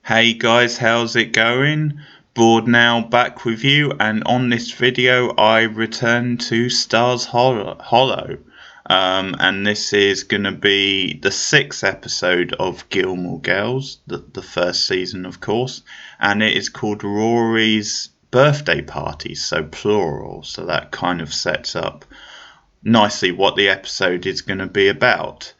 Hey guys, how's it going? Bored now, back with you, and on this video I return to Stars Hollow. And this is gonna be the sixth episode of Gilmore Girls, the first season of course, and it is called Rory's birthday party, so plural, so that kind of sets up nicely what the episode is gonna be about.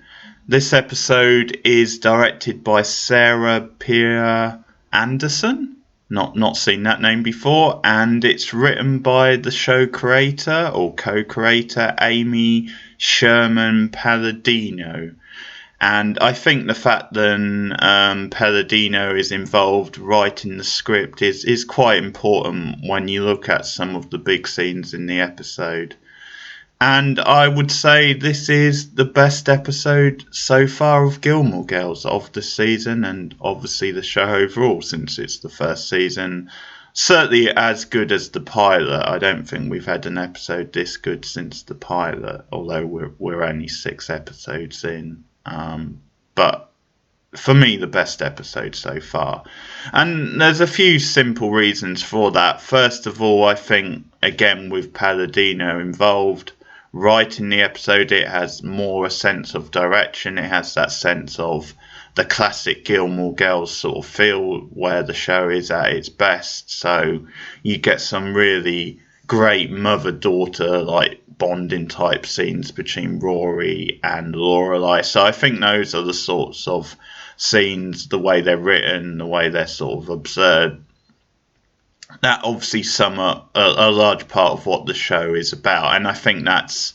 This episode is directed by Sarah Pierre Anderson. Not seen that name before, and it's written by the show creator or co-creator Amy Sherman-Palladino. And I think the fact that Palladino is involved writing the script is quite important when you look at some of the big scenes in the episode. And I would say this is the best episode so far of Gilmore Girls of the season, and obviously the show overall, since it's the first season. Certainly as good as the pilot. I don't think we've had an episode this good since the pilot, although we're only 6 episodes in. But for me, the best episode so far. And there's a few simple reasons for that. First of all, I think, again, with Palladino involved, writing the episode, it has more a sense of direction. It has that sense of the classic Gilmore Girls sort of feel where the show is at its best. So you get some really great mother-daughter like bonding type scenes between Rory and Lorelai. So I think those are the sorts of scenes, the way they're written, the way they're sort of absurd, that obviously sum up a large part of what the show is about. And I think that's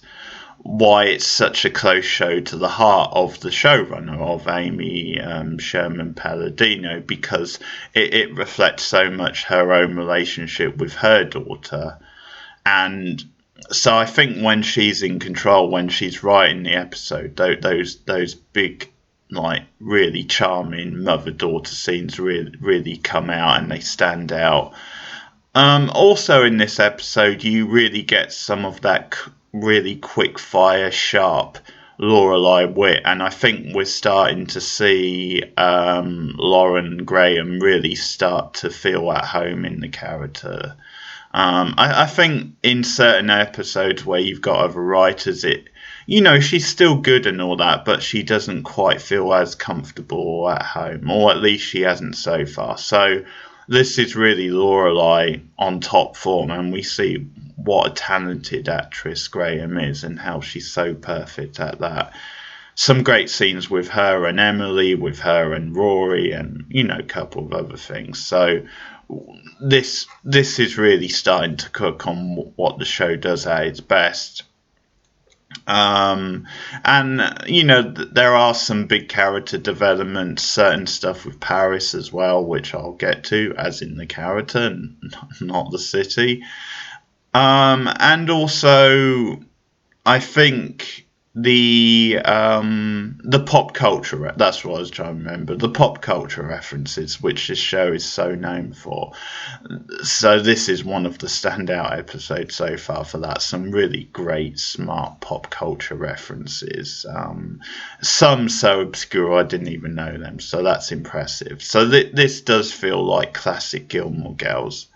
why it's such a close show to the heart of the showrunner, of Amy Sherman-Palladino, because it reflects so much her own relationship with her daughter. And so I think when she's in control, when she's writing the episode, those big, like, really charming mother-daughter scenes really come out and they stand out. Also in this episode, you really get some of that really quick fire, sharp Lorelai wit, and I think we're starting to see Lauren Graham really start to feel at home in the character. I think in certain episodes where you've got other writers, she's still good and all that, but she doesn't quite feel as comfortable at home, or at least she hasn't so far. So this is really Lorelai on top form, and we see what a talented actress Graham is and how she's so perfect at that. Some great scenes with her and Emily, with her and Rory, and a couple of other things. So this is really starting to cook on what the show does at its best. And there are some big character developments, certain stuff with Paris as well, which I'll get to, as in the character, not the city. And also, I think the pop culture, that's what I was trying to remember, the pop culture references which this show is so known for. So this is one of the standout episodes so far for that. Some really great smart pop culture references, some so obscure I didn't even know them, so that's impressive. So this does feel like classic Gilmore Girls.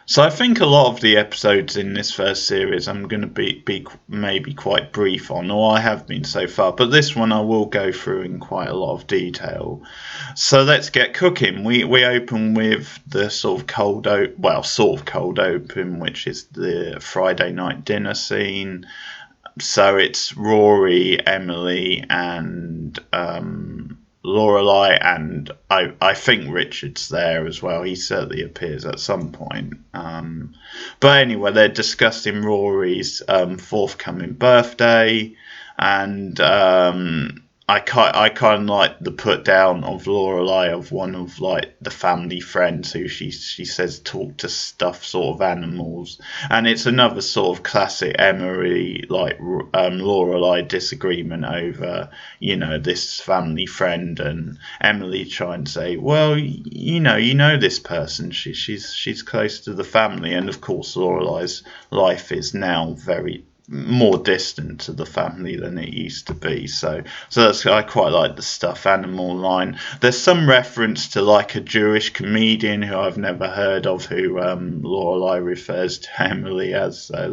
So I think a lot of the episodes in this first series I'm going to be maybe quite brief on, or I have been so far, but this one I will go through in quite a lot of detail. So let's get cooking. We open with the sort of cold open, which is the Friday night dinner scene. So it's Rory, Emily, and Lorelai, and I think Richard's there as well. He certainly appears at some point. But anyway, they're discussing Rory's forthcoming birthday, and I kind of like the put down of Lorelai of one of like the family friends who she says talk to stuffed sort of animals, and it's another sort of classic Emery like Lorelai disagreement over this family friend, and Emily trying to say, well, you know this person, she's close to the family, and of course Lorelai's life is now very more distant to the family than it used to be. So that's, I quite like the stuffed animal line. There's some reference to like a Jewish comedian who I've never heard of, who Lorelai refers to Emily as. So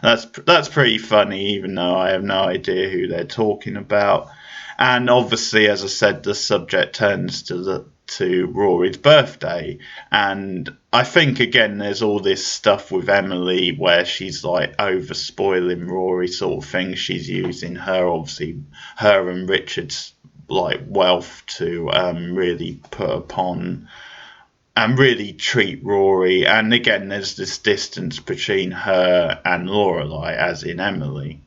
that's pretty funny, even though I have no idea who they're talking about. And obviously, as I said, the subject turns to Rory's birthday, and I think again there's all this stuff with Emily where she's like over spoiling Rory, sort of thing. She's using her and Richard's like wealth to really put upon and really treat Rory. And again, there's this distance between her and Lorelai, as in Emily.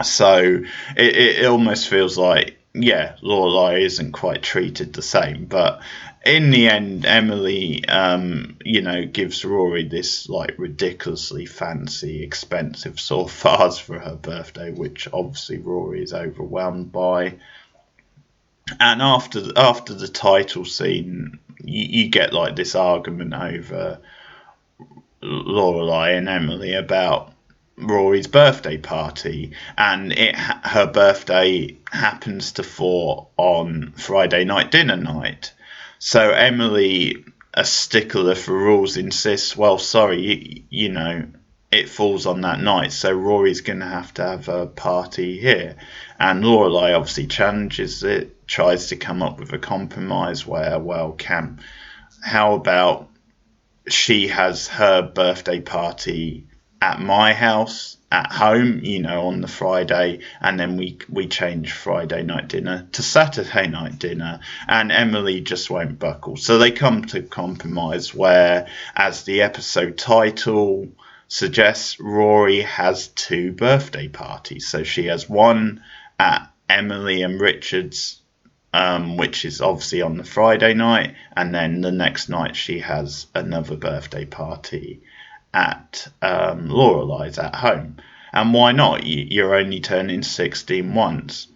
So it almost feels like, yeah, Lorelai isn't quite treated the same, but in the end, Emily, gives Rory this like ridiculously fancy, expensive sort of vase for her birthday, which obviously Rory is overwhelmed by. And after the title scene, you get like this argument over Lorelai and Emily about Rory's birthday party, and her birthday happens to fall on Friday night dinner night. So Emily, a stickler for rules, insists, well, sorry, it falls on that night, so Rory's going to have a party here. And Lorelai obviously challenges it, tries to come up with a compromise where, well, how about she has her birthday party at my house at home, on the Friday, and then we change Friday night dinner to Saturday night dinner, and Emily just won't buckle. So they come to compromise where, as the episode title suggests, Rory has two birthday parties. So she has one at Emily and Richard's, which is obviously on the Friday night, and then the next night she has another birthday party at Lorelai's at home. And why not? You're only turning 16 once.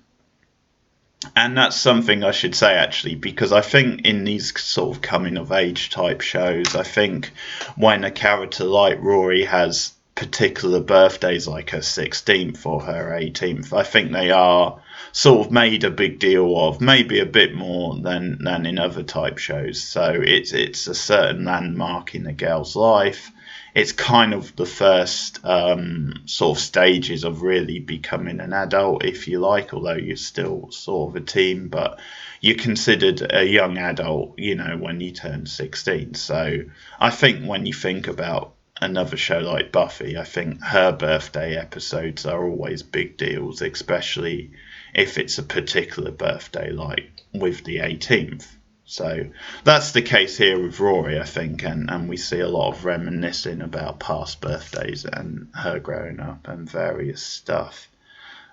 And that's something I should say, actually, because I think in these sort of coming of age type shows, I think when a character like Rory has particular birthdays, like her 16th or her 18th, I think they are sort of made a big deal of, maybe a bit more than in other type shows. So it's a certain landmark in a girl's life. It's kind of the first sort of stages of really becoming an adult, if you like, although you're still sort of a teen, but you're considered a young adult, when you turn 16. So I think when you think about another show like Buffy, I think her birthday episodes are always big deals, especially if it's a particular birthday, like with the 18th. So that's the case here with Rory, I think, and we see a lot of reminiscing about past birthdays and her growing up and various stuff.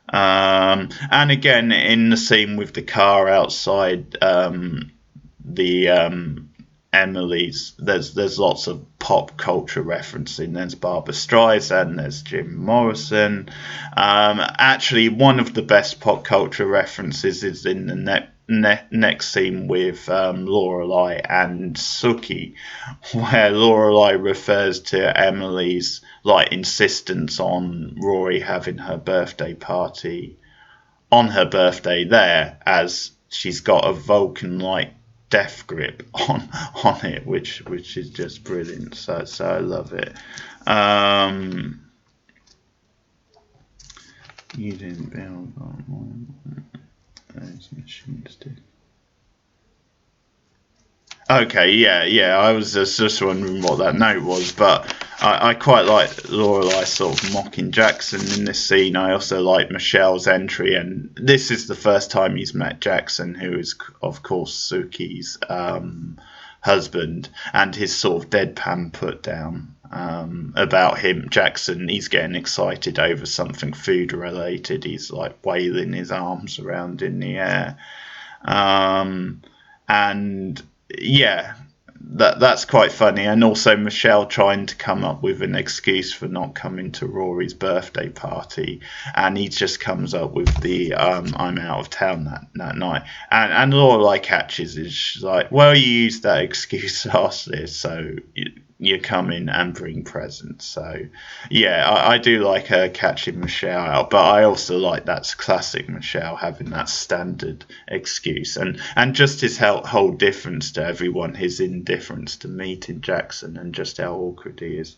And again, in the scene with the car outside the Emily's, there's lots of pop culture referencing. There's Barbra Streisand, there's Jim Morrison. Actually, one of the best pop culture references is in the next scene with Lorelai and Sookie, where Lorelai refers to Emily's like insistence on Rory having her birthday party on her birthday there, as she's got a Vulcan-like death grip on it, which is just brilliant. So I love it. You didn't build on those machines did. Okay, yeah. I was just wondering what that note was, but I quite like Lorelai sort of mocking Jackson in this scene. I also like Michelle's entry, and this is the first time he's met Jackson, who is, of course, Sookie's husband, and his sort of deadpan put down about him. Jackson, he's getting excited over something food related. He's like wailing his arms around in the air, and yeah, that's quite funny. And also Michelle trying to come up with an excuse for not coming to Rory's birthday party, and he just comes up with the I'm out of town that night, and Lorelai catches it. She's like, well, you used that excuse last year, so you come in and bring presents. So, yeah, I do like her catching Michelle out, but I also like that's classic Michelle having that standard excuse, and just his whole difference to everyone, his indifference to meeting Jackson, and just how awkward he is.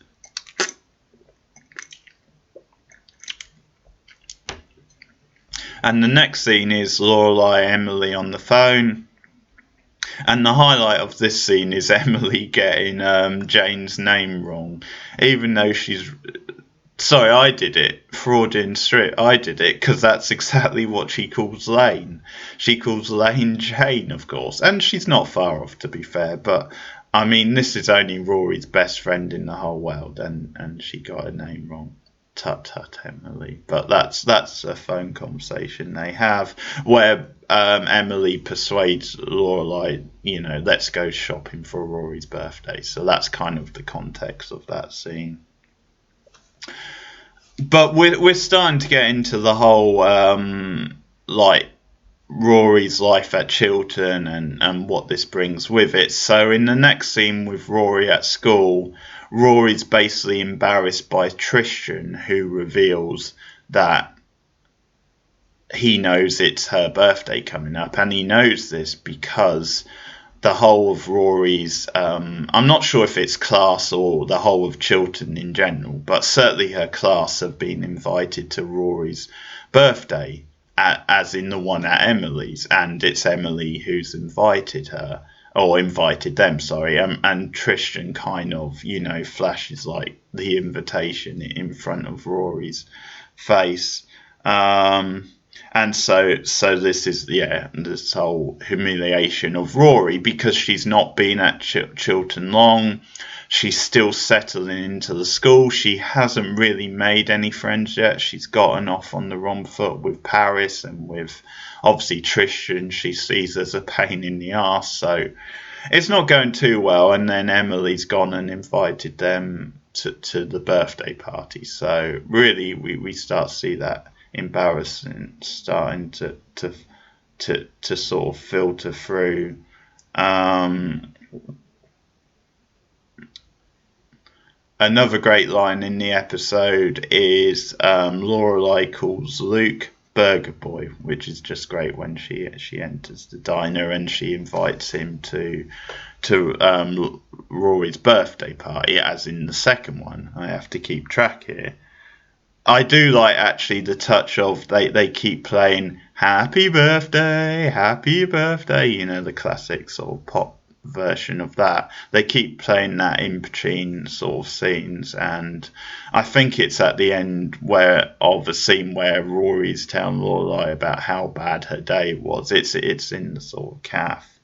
And the next scene is Lorelai and Emily on the phone. And the highlight of this scene is Emily getting Jane's name wrong, even though she's. Sorry, I did it. Freudian strip. I did it because that's exactly what she calls Lane. She calls Lane Jane, of course. And she's not far off, to be fair. But, I mean, this is only Rory's best friend in the whole world, and she got her name wrong. Tut tut, Emily. But that's a phone conversation they have where Emily persuades Lorelai, let's go shopping for Rory's birthday. So that's kind of the context of that scene. But we're starting to get into the whole Rory's life at Chiltern and what this brings with it. So in the next scene with Rory at school, Rory's basically embarrassed by Tristan, who reveals that he knows it's her birthday coming up, and he knows this because the whole of Rory's, I'm not sure if it's class or the whole of Chiltern in general, but certainly her class have been invited to Rory's birthday, as in the one at Emily's, and it's Emily who's invited her, or invited them, sorry, and Tristan kind of, flashes like the invitation in front of Rory's face. And so this is, this whole humiliation of Rory, because she's not been at Chiltern long. She's still settling into the school. She hasn't really made any friends yet. She's gotten off on the wrong foot with Paris, and with, obviously, Tristan she sees as a pain in the arse. So it's not going too well. And then Emily's gone and invited them to the birthday party. So really, we start to see that embarrassing starting to sort of filter through. Another great line in the episode is Lorelai calls Luke Burger Boy, which is just great when she enters the diner and she invites him to Rory's birthday party, as in the second one. I have to keep track here. I do like actually the touch of they keep playing Happy Birthday, Happy Birthday, the classic sort of pop version of that. They keep playing that in between sort of scenes, and I think it's at the end of a scene where Rory's telling Lorelai about how bad her day was. It's in the sort of calf.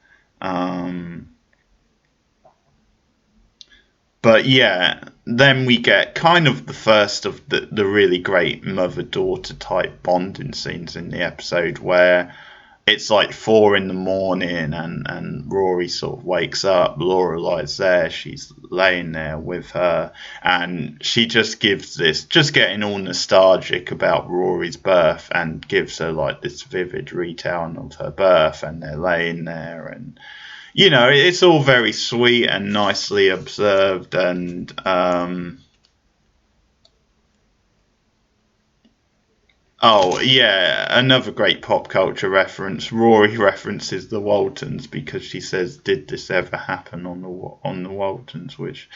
But yeah, then we get kind of the first of the really great mother-daughter type bonding scenes in the episode, where it's like 4 a.m. and Rory sort of wakes up. Lorelai's there. She's laying there with her, and she just gives this, just getting all nostalgic about Rory's birth, and gives her like this vivid retelling of her birth, and they're laying there, and it's all very sweet and nicely observed, and oh yeah, another great pop culture reference. Rory references the Waltons because she says, "Did this ever happen on the Waltons?" which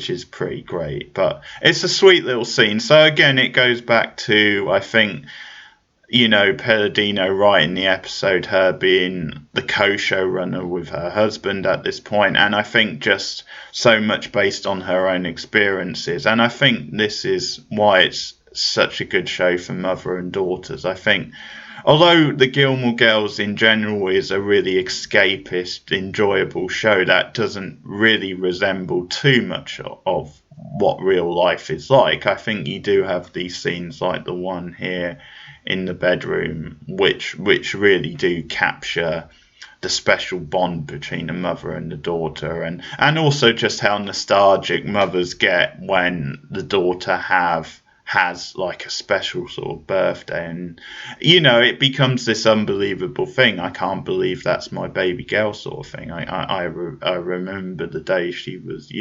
is pretty great. But it's a sweet little scene. So again, it goes back to, I think, Palladino writing the episode, her being the co-showrunner with her husband at this point, and I think just so much based on her own experiences. And I think this is why it's such a good show for mother and daughters. I think, although the Gilmore Girls in general is a really escapist, enjoyable show that doesn't really resemble too much of what real life is like, I think you do have these scenes like the one here in the bedroom, which really do capture the special bond between a mother and a daughter, and also just how nostalgic mothers get when the daughter have has like a special sort of birthday, and it becomes this unbelievable thing. I can't believe that's my baby girl sort of thing. I remember the day she was,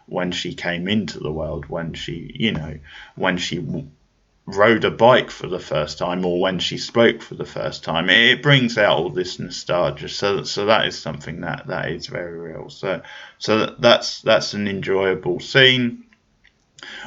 when she came into the world, when she rode a bike for the first time, or when she spoke for the first time. It brings out all this nostalgia. So that is something that is very real. So that's an enjoyable scene.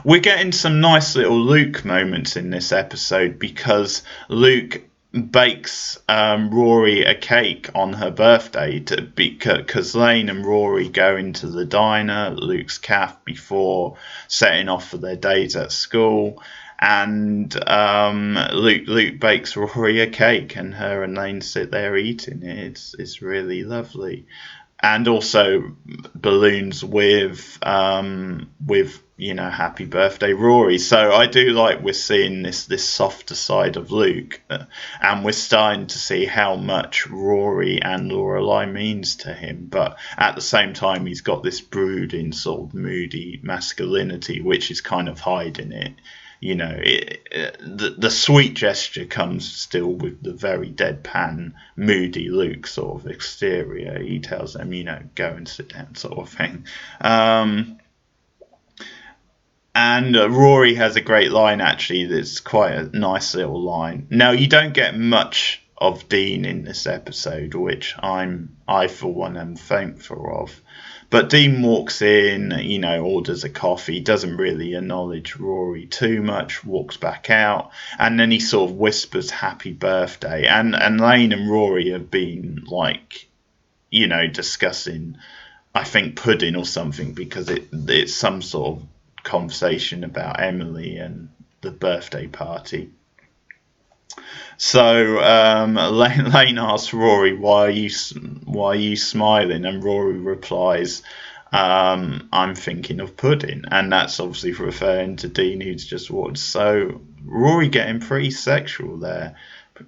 We're getting some nice little Luke moments in this episode, because Luke bakes Rory a cake on her birthday, because Lane and Rory go into the diner, Luke's cafe, before setting off for their days at school. And Luke bakes Rory a cake, and her and Lane sit there eating it. It's really lovely. And also balloons with happy birthday Rory. So I do like we're seeing this softer side of Luke, and we're starting to see how much Rory and Lorelai means to him. But at the same time, he's got this brooding sort of moody masculinity, which is kind of hiding it. The sweet gesture comes still with the very deadpan, moody Luke sort of exterior. He tells them, go and sit down, sort of thing. And Rory has a great line, actually, that's quite a nice little line. Now, you don't get much of Dean in this episode, which I for one am thankful of. But Dean walks in, orders a coffee, doesn't really acknowledge Rory too much, walks back out, and then he sort of whispers happy birthday. And Lane and Rory have been discussing, I think, pudding or something, because it's some sort of conversation about Emily and the birthday party. So Lane asks Rory, why are you smiling? And Rory replies, I'm thinking of pudding. And that's obviously referring to Dean, who's just watched. So Rory getting pretty sexual there,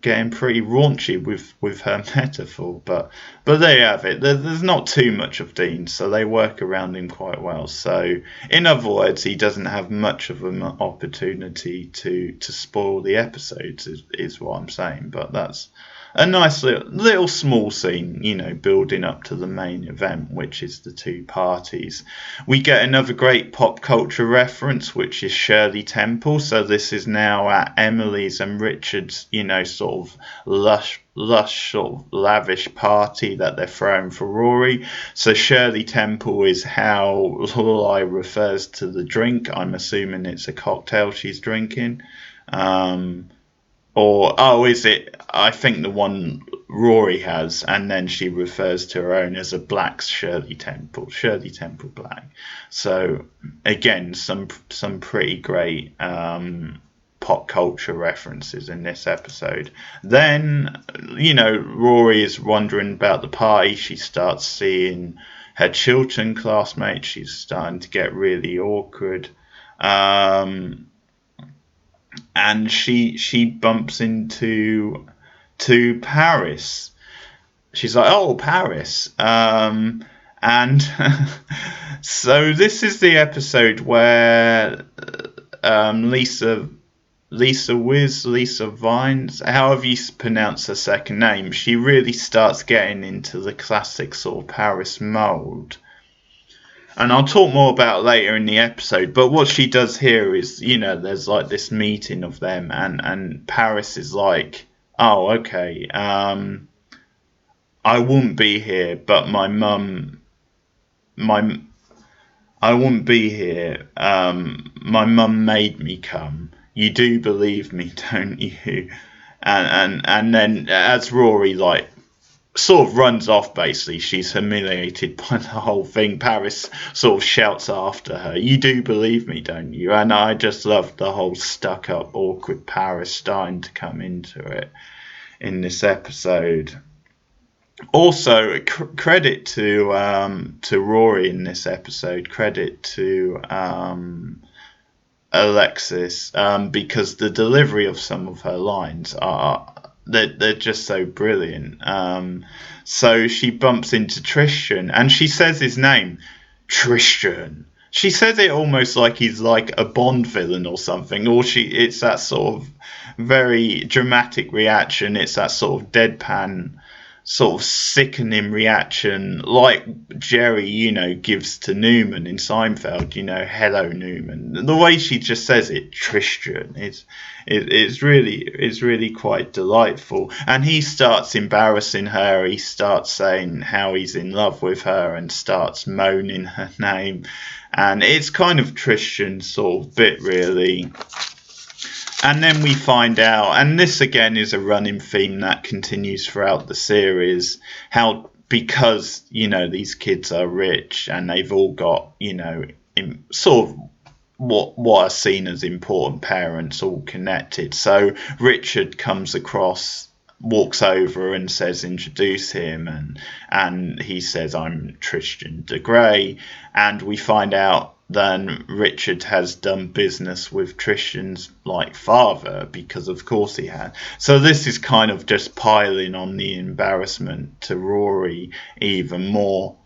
getting pretty raunchy with her metaphor. But there you have it. There's not too much of Dean, so they work around him quite well. So in other words, he doesn't have much of an opportunity to spoil the episodes, is what I'm saying. But that's a nice little small scene, building up to the main event, which is the two parties. We get another great pop culture reference, which is Shirley Temple. So this is now at Emily's and Richard's, sort of lush, sort of lavish party that they're throwing for Rory. So Shirley Temple is how Lorelai refers to the drink. I'm assuming it's a cocktail she's drinking. Is it? I think the one Rory has, and then she refers to her own as a black Shirley Temple Black. So again, some pretty great pop culture references in this episode. Then, Rory is wondering about the party. She starts seeing her Chiltern classmates. She's starting to get really awkward. And she bumps into Paris. She's like, oh, Paris. And so this is the episode where Lisa Vines, however you pronounce her second name, she really starts getting into the classic sort of Paris mould. And I'll talk more about it later in the episode, but what she does here is, there's like this meeting of them, and Paris is like, oh, okay, I wouldn't be here, but I wouldn't be here, my mum made me come. You do believe me, don't you? And then as Rory sort of runs off, basically, she's humiliated by the whole thing. Paris sort of shouts after her, you do believe me, don't you? And I just love the whole stuck up, awkward Paris starting to come into it in this episode. Also, credit to Rory in this episode, credit to Alexis, because the delivery of some of her lines they're just so brilliant. So she bumps into Tristan, and she says his name, Tristan, She says it almost like he's like a Bond villain or something, or it's that sort of very dramatic reaction. It's that sort of deadpan, sort of sickening reaction, like Jerry, gives to Newman in Seinfeld. Hello Newman. The way she just says it, Tristan, it's really quite delightful. And he starts embarrassing her. He starts saying how he's in love with her and starts moaning her name. And it's kind of Tristan's sort of bit, really. And then we find out, and this again is a running theme that continues throughout the series, how because, these kids are rich and they've all got, sort of what are seen as important parents all connected. So Richard comes across, walks over and says, introduce him, and he says, I'm Tristan de Grey, and we find out then Richard has done business with Tristan's father, because of course he had. So this is kind of just piling on the embarrassment to Rory even more.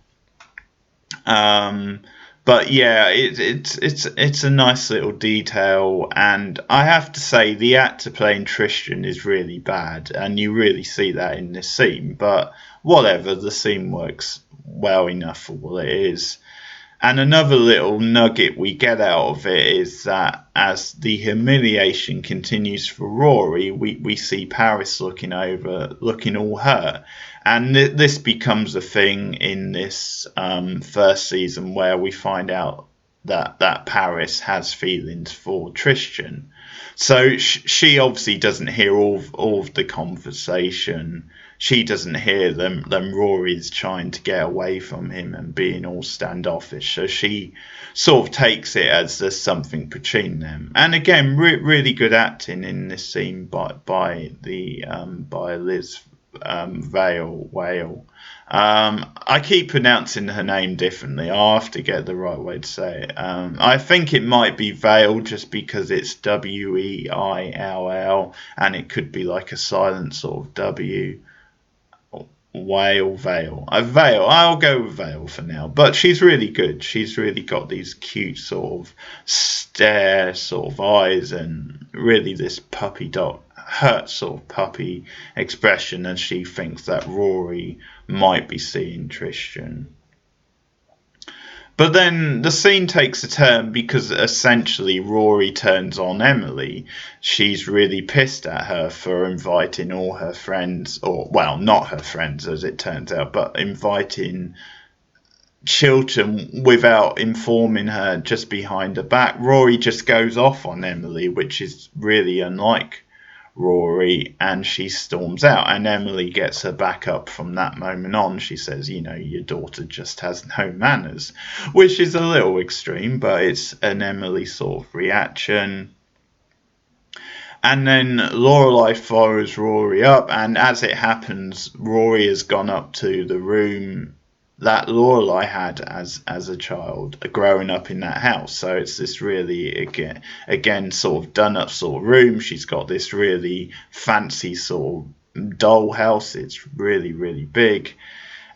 But yeah, it's a nice little detail, and I have to say the actor playing Tristan is really bad, and you really see that in this scene. But whatever, the scene works well enough for what it is. And another little nugget we get out of it is that as the humiliation continues for Rory, we see Paris looking all hurt. And this becomes a thing in this first season, where we find out that Paris has feelings for Tristan. So she obviously doesn't hear all of the conversation. She doesn't hear them Rory's trying to get away from him and being all standoffish. So she sort of takes it as there's something between them. And again, really good acting in this scene by Liz Vale. I keep pronouncing her name differently. I'll have to get the right way to say it. I think it might be Vale, just because it's Weill, and it could be like a silent sort of W. Vale. Vale. I'll go with Vale for now. But she's really good. She's really got these cute sort of stare sort of eyes, and really this puppy dog, hurt sort of puppy expression as she thinks that Rory might be seeing Tristan. But then the scene takes a turn, because essentially Rory turns on Emily. She's really pissed at her for inviting all her friends, or, well, not her friends as it turns out, but inviting Chilton without informing her, just behind her back. Rory just goes off on Emily, which is really unlike Rory, and she storms out, and Emily gets her back up from that moment on. She says, your daughter just has no manners, which is a little extreme, but it's an Emily sort of reaction. And then Lorelai follows Rory up, and as it happens, Rory has gone up to the room that Lorelai had as a child, growing up in that house. So it's this really again sort of done up sort of room. She's got this really fancy sort of doll house. It's really, really big,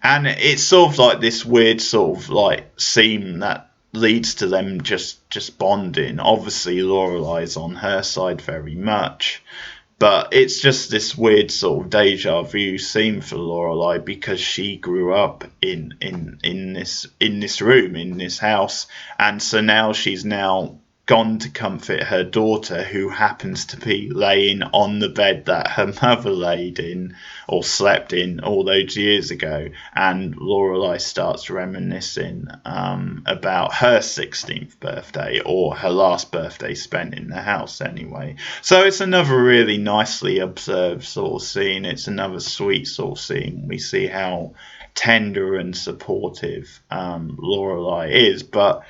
and it's sort of like this weird sort of like scene that leads to them just bonding. Obviously Lorelai's on her side very much, but it's just this weird sort of deja vu scene for Lorelai, because she grew up in this room, in this house, and so now she's gone to comfort her daughter, who happens to be laying on the bed that her mother laid in or slept in all those years ago. And Lorelai starts reminiscing about her 16th birthday, or her last birthday spent in the house anyway. So it's another really nicely observed sort of scene. It's another sweet sort of scene. We see how tender and supportive Lorelai is, but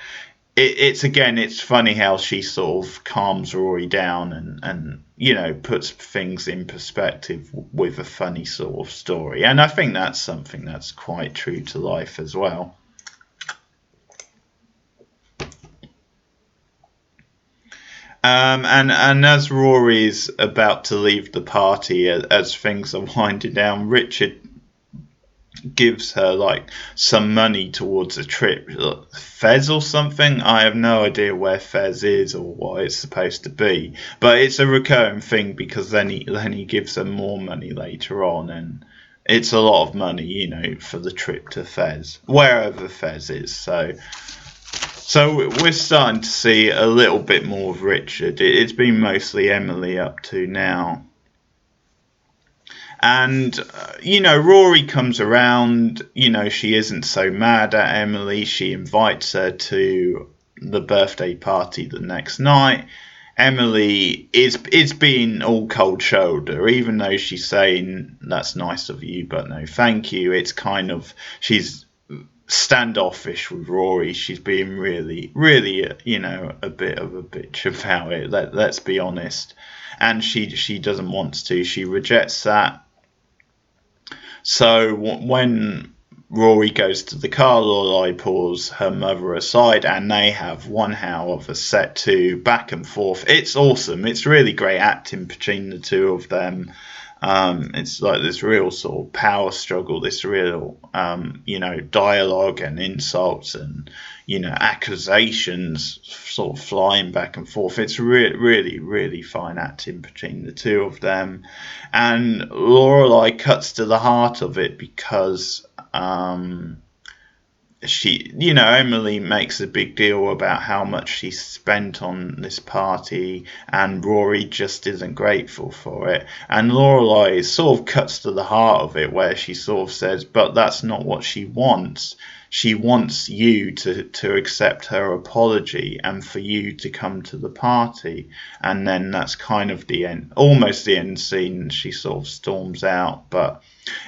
it's funny how she sort of calms Rory down and puts things in perspective with a funny sort of story. And I think that's something that's quite true to life as well. And as Rory's about to leave the party, as things are winding down, Richard gives her like some money towards a trip, like Fez or something. I have no idea where Fez is or what it's supposed to be, but it's a recurring thing because then he gives her more money later on, and it's a lot of money, for the trip to Fez, wherever Fez is. So we're starting to see a little bit more of Richard. It's been mostly Emily up to now. And, Rory comes around, she isn't so mad at Emily. She invites her to the birthday party the next night. Emily is being all cold shoulder, even though she's saying that's nice of you, but no thank you. It's kind of, she's standoffish with Rory. She's being really, really, a bit of a bitch about it. Let's be honest. And she doesn't want to. She rejects that. So when Rory goes to the car, Lorelai pulls her mother aside, and they have one hell of a set to back and forth. It's awesome. It's really great acting between the two of them. It's like this real sort of power struggle, this real, dialogue and insults and, accusations sort of flying back and forth. It's really, really fine acting between the two of them. And Lorelai cuts to the heart of it because Emily makes a big deal about how much she spent on this party, and Rory just isn't grateful for it. And Lorelai sort of cuts to the heart of it, where she sort of says, but that's not what she wants. She wants you to accept her apology and for you to come to the party. And then that's kind of the end, almost the end scene. She sort of storms out, but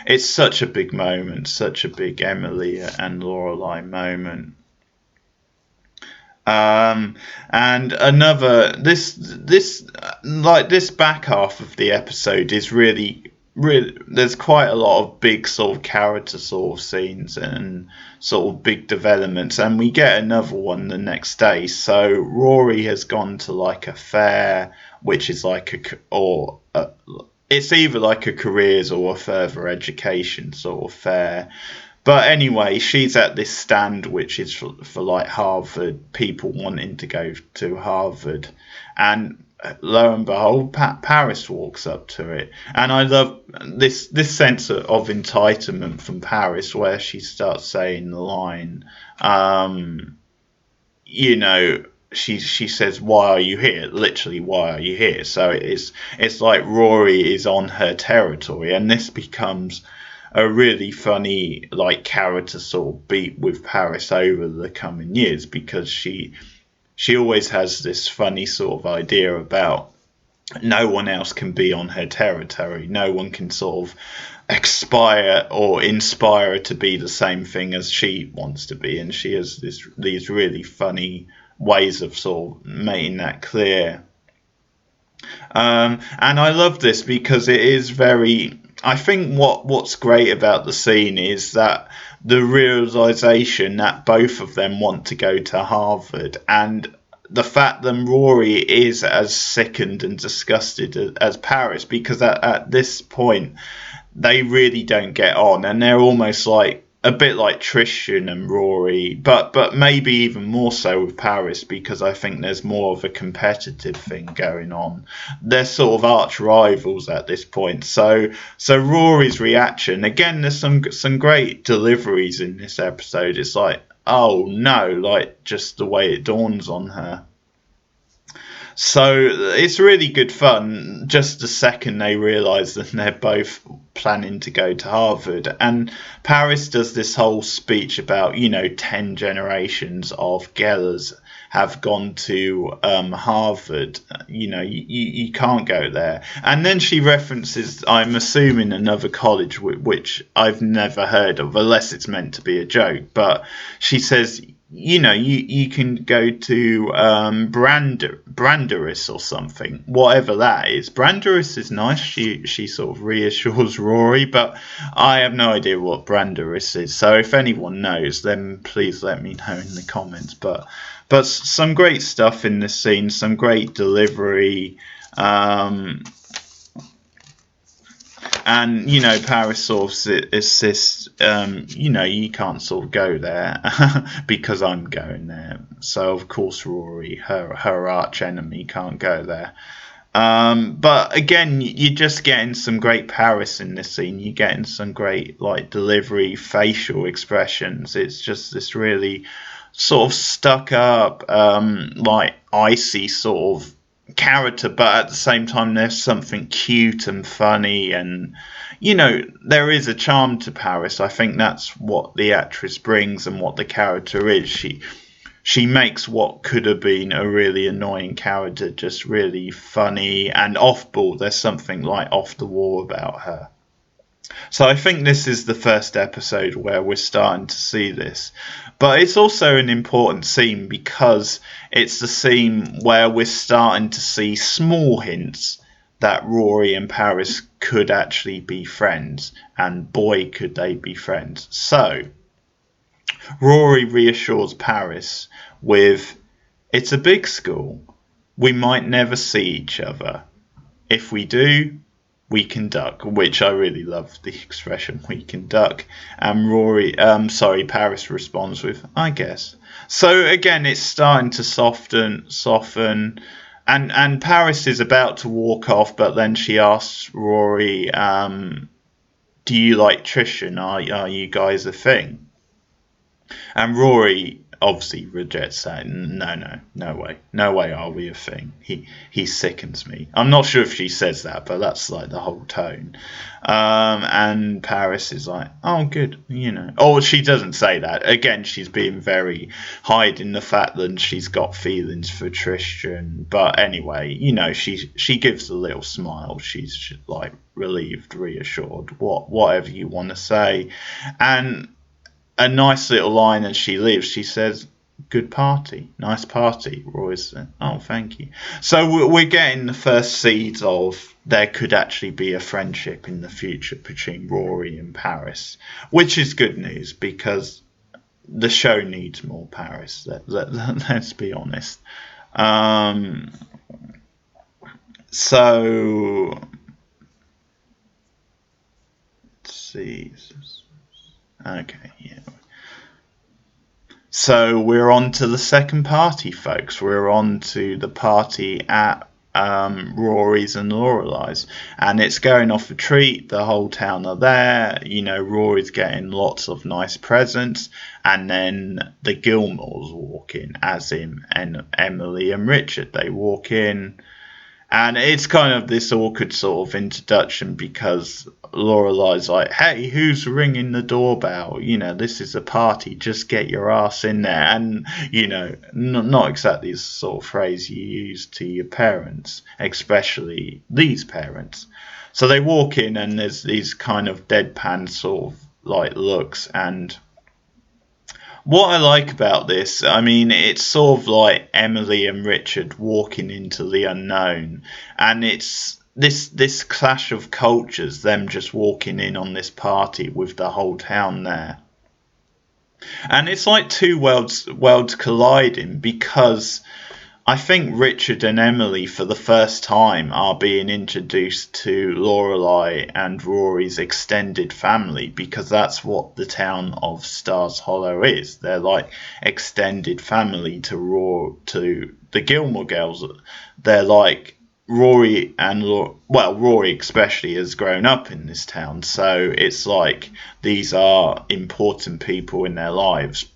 it's such a big moment, such a big Emily and Lorelai moment. And another this back half of the episode is really, really, there's quite a lot of big sort of character sort of scenes and sort of big developments, and we get another one the next day. So Rory has gone to like a fair, which is like it's either like a careers or a further education sort of fair. But anyway, she's at this stand which is for like Harvard, people wanting to go to Harvard. And lo and behold, Paris walks up to it. And I love this sense of entitlement from Paris, where she starts saying the line, you know, she says, "Why are you here?" Literally, "Why are you here?" So it's like Rory is on her territory, and this becomes a really funny like character sort of beat with Paris over the coming years, because she always has this funny sort of idea about no one else can be on her territory. No one can sort of aspire or inspire her to be the same thing as she wants to be, and she has these really funny ways of sort of making that clear. And I love this because it is very. I think what's great about the scene is that the realization that both of them want to go to Harvard, and the fact that Rory is as sickened and disgusted as Paris, because at this point they really don't get on, and they're almost like a bit like Tristan and Rory, but maybe even more so with Paris, because I think there's more of a competitive thing going on. They're sort of arch rivals at this point. So Rory's reaction, again, there's some great deliveries in this episode. It's like, oh no, like just the way it dawns on her. So it's really good fun. Just the second they realise that they're both planning to go to Harvard, and Paris does this whole speech about 10 generations of Gellers have gone to Harvard. You can't go there. And then she references, I'm assuming, another college which I've never heard of, unless it's meant to be a joke. But she says, you can go to Branderis or something, whatever that is. Branderis is nice. She sort of reassures Rory, but I have no idea what Branderis is. So if anyone knows, then please let me know in the comments. But some great stuff in this scene, some great delivery. And Paris sort of insists, you can't sort of go there because I'm going there. So of course Rory, her arch enemy, can't go there. But again, you're just getting some great Paris in this scene. You're getting some great delivery, facial expressions. It's just this really sort of stuck up, icy sort of character, but at the same time there's something cute and funny, and there is a charm to Paris. I think that's what the actress brings and what the character is. She makes what could have been a really annoying character just really funny and off-ball. There's something off the wall about her. So I think this is the first episode where we're starting to see this. But it's also an important scene because it's the scene where we're starting to see small hints that Rory and Paris could actually be friends. And boy, could they be friends. So Rory reassures Paris with, "It's a big school. We might never see each other. If we do, we can duck," which I really love the expression, "we can duck." And Paris responds with, "I guess." So again, it's starting to soften. And Paris is about to walk off, but then she asks Rory, "Do you like Trishan? Are you guys a thing?" And Rory obviously rejects that. No way. No way are we a thing. He sickens me. I'm not sure if she says that, but that's the whole tone. And Paris is like, "Oh, good, Oh, she doesn't say that. Again, she's being very hiding the fact that she's got feelings for Tristan. But anyway, she gives a little smile. She's relieved, reassured, whatever you want to say. And a nice little line as she leaves. She says, "Good party, nice party." Roy's saying, "Oh, thank you." So we're getting the first seeds of there could actually be a friendship in the future between Rory and Paris, which is good news because the show needs more Paris. Let's be honest. So let's see. Okay, yeah. So we're on to the second party, folks. We're on to the party at Rory's and Lorelai's, and it's going off a treat. The whole town are there. Rory's getting lots of nice presents, and then the Gilmores walk in, as in Emily and Richard. They walk in. And it's kind of this awkward sort of introduction because Lorelai's like, "Hey, who's ringing the doorbell? This is a party. Just get your ass in there." And, not exactly the sort of phrase you use to your parents, especially these parents. So they walk in and there's these kind of deadpan sort of looks. And what I like about this, I mean, it's sort of like Emily and Richard walking into the unknown, and it's this clash of cultures, them just walking in on this party with the whole town there. And it's like two worlds colliding because I think Richard and Emily, for the first time, are being introduced to Lorelai and Rory's extended family because that's what the town of Stars Hollow is. They're like extended family to the Gilmore Girls. They're like Rory and Rory especially has grown up in this town, so it's like these are important people in their lives.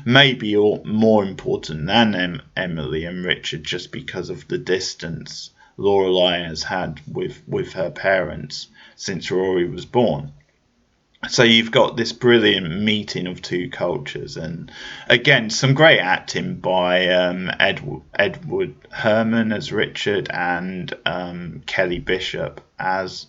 Maybe more important than Emily and Richard, just because of the distance Lorelai has had with her parents since Rory was born. So you've got this brilliant meeting of two cultures, and again some great acting by Edward Herman as Richard and Kelly Bishop as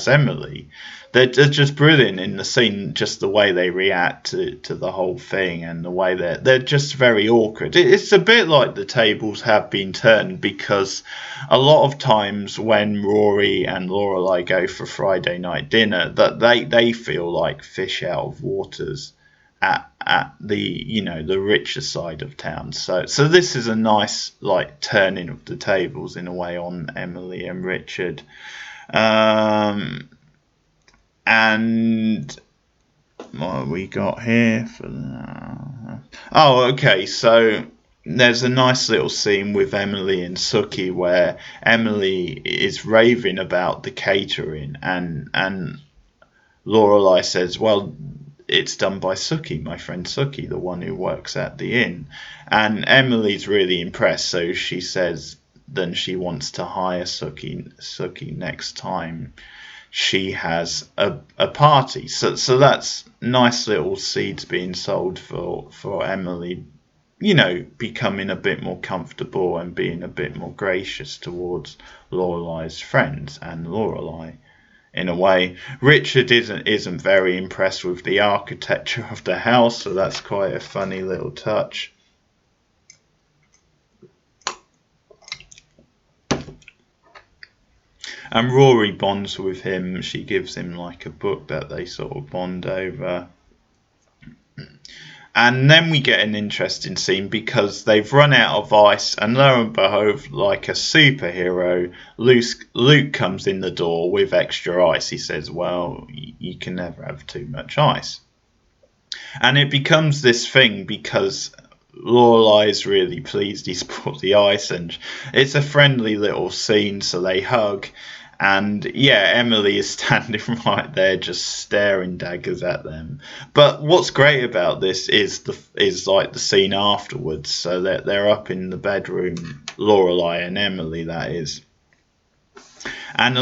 Emily. They're just brilliant in the scene, just the way they react to the whole thing and the way they're just very awkward. It's a bit like the tables have been turned because a lot of times when Rory and Lorelai go for Friday night dinner, that they feel like fish out of waters at the the richer side of town. So this is a nice turning of the tables in a way on Emily and Richard. And what have we got here? Oh, okay. So there's a nice little scene with Emily and Sookie where Emily is raving about the catering, and Lorelai says, "Well, it's done by Sookie, my friend Sookie, the one who works at the inn." And Emily's really impressed, so she says then she wants to hire Sookie next time she has a party. So that's nice little seeds being sold for Emily, becoming a bit more comfortable and being a bit more gracious towards Lorelai's friends and Lorelai. In a way, Richard isn't very impressed with the architecture of the house, so that's quite a funny little touch. And Rory bonds with him. She gives him like a book that they sort of bond over. And then we get an interesting scene because they've run out of ice, and lo and behold, like a superhero, Luke comes in the door with extra ice. He says, "Well, you can never have too much ice." And it becomes this thing because Lorelai's really pleased he's brought the ice, and it's a friendly little scene, so they hug. And yeah, Emily is standing right there just staring daggers at them. But what's great about this is like the scene afterwards. So they're up in the bedroom, Lorelai and Emily, that is. And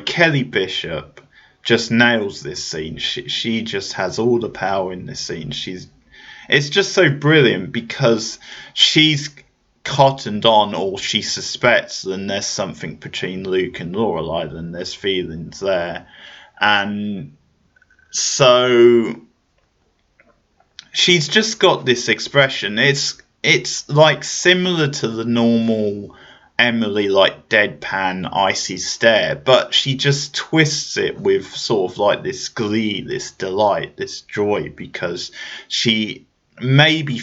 Kelly Bishop just nails this scene. She just has all the power in this scene. It's just so brilliant because she's cottoned on, or she suspects, then there's something between Luke and Lorelai, then there's feelings there. And so she's just got this expression. It's like similar to the normal Emily, like deadpan icy stare, but she just twists it with sort of like this glee, this delight, this joy, because she maybe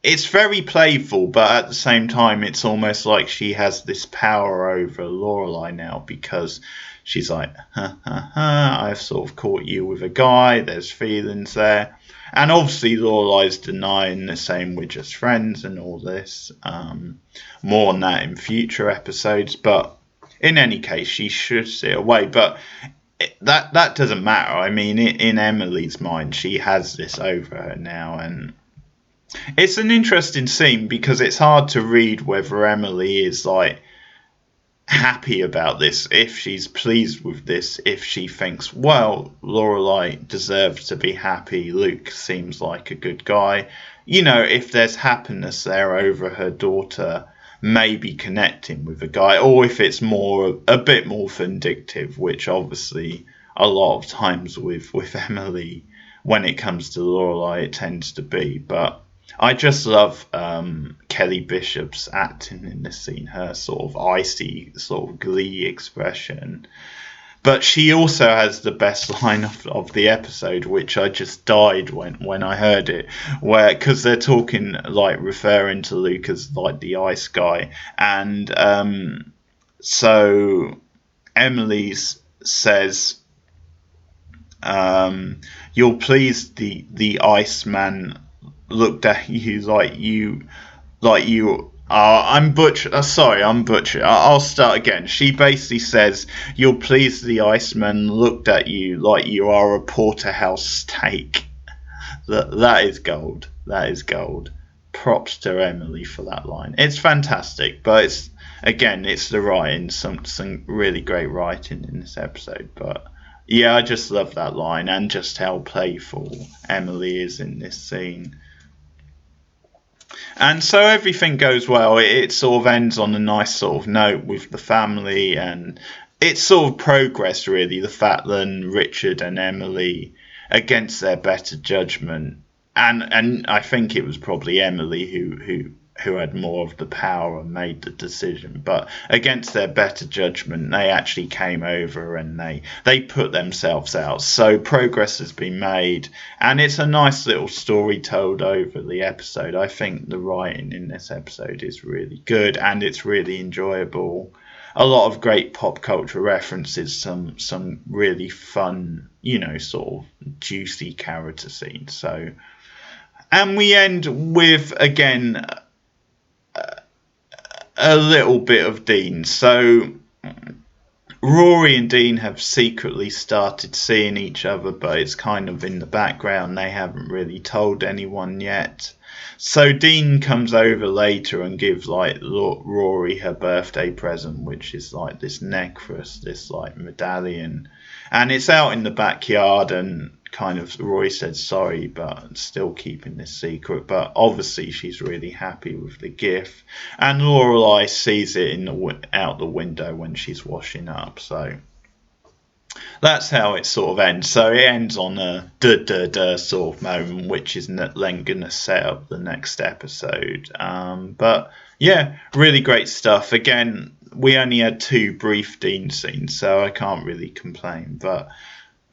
it's very playful, but at the same time it's almost like she has this power over Lorelai now, because she's like, I've sort of caught you with a guy, there's feelings there. And obviously Lorelai's denying the same, we're just friends and all this. More on that in future episodes, but in any case, she shoots it away. But that doesn't matter. I mean, in Emily's mind, she has this over her now, and it's an interesting scene because it's hard to read whether Emily is like happy about this, if she's pleased with this, if she thinks, well, Lorelai deserves to be happy, Luke seems like a good guy. If there's happiness there over her daughter maybe connecting with a guy, or if it's a bit more vindictive, which obviously a lot of times with Emily, when it comes to Lorelai, it tends to be. But I just love Kelly Bishop's acting in this scene, her sort of icy, sort of glee expression. But she also has the best line of the episode, which I just died when I heard it, because they're talking, like, referring to Luke as like the ice guy, and so Emily says, "You're pleased the Iceman looked at you like you I'm butcher. I'll start again. She basically says, "You're pleased the Iceman looked at you like you are a porterhouse steak." That is gold. That is gold. Props to Emily for that line. It's fantastic, but it's the writing. Some really great writing in this episode, but yeah, I just love that line and just how playful Emily is in this scene. And so everything goes well. It sort of ends on a nice sort of note with the family, and it's sort of progress, really. The fact that Richard and Emily, against their better judgment, and I think it was probably Emily who had more of the power and made the decision, but against their better judgment, they actually came over and they put themselves out. So progress has been made, and it's a nice little story told over the episode. I think the writing in this episode is really good, and it's really enjoyable. a lot of great pop culture references, some really fun, sort of juicy character scenes. So, and we end with again a little bit of Dean. So Rory and Dean have secretly started seeing each other, but it's kind of in the background. They haven't really told anyone yet. So Dean comes over later and gives Rory her birthday present, which is like this necklace, this like medallion, and it's out in the backyard. And kind of Rory said sorry, but still keeping this secret. But obviously she's really happy with the gift, and Lorelai sees it out the window when she's washing up. So that's how it sort of ends. So it ends on a duh sort of moment, which is then going to set up the next episode. But yeah, really great stuff. Again, we only had 2 brief Dean scenes, so I can't really complain. But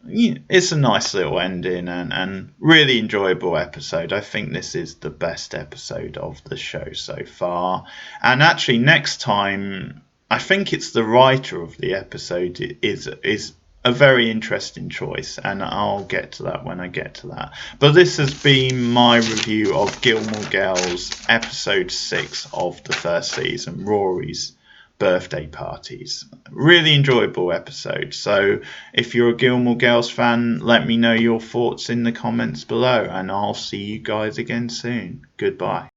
yeah, it's a nice little ending and really enjoyable episode. I think this is the best episode of the show so far. And actually, next time, I think it's the writer of the episode is a very interesting choice, and I'll get to that when I get to that. But this has been my review of Gilmore Girls episode 6 of the first season, Rory's birthday parties. Really enjoyable episode. So if you're a Gilmore Girls fan, let me know your thoughts in the comments below, and I'll see you guys again soon. Goodbye.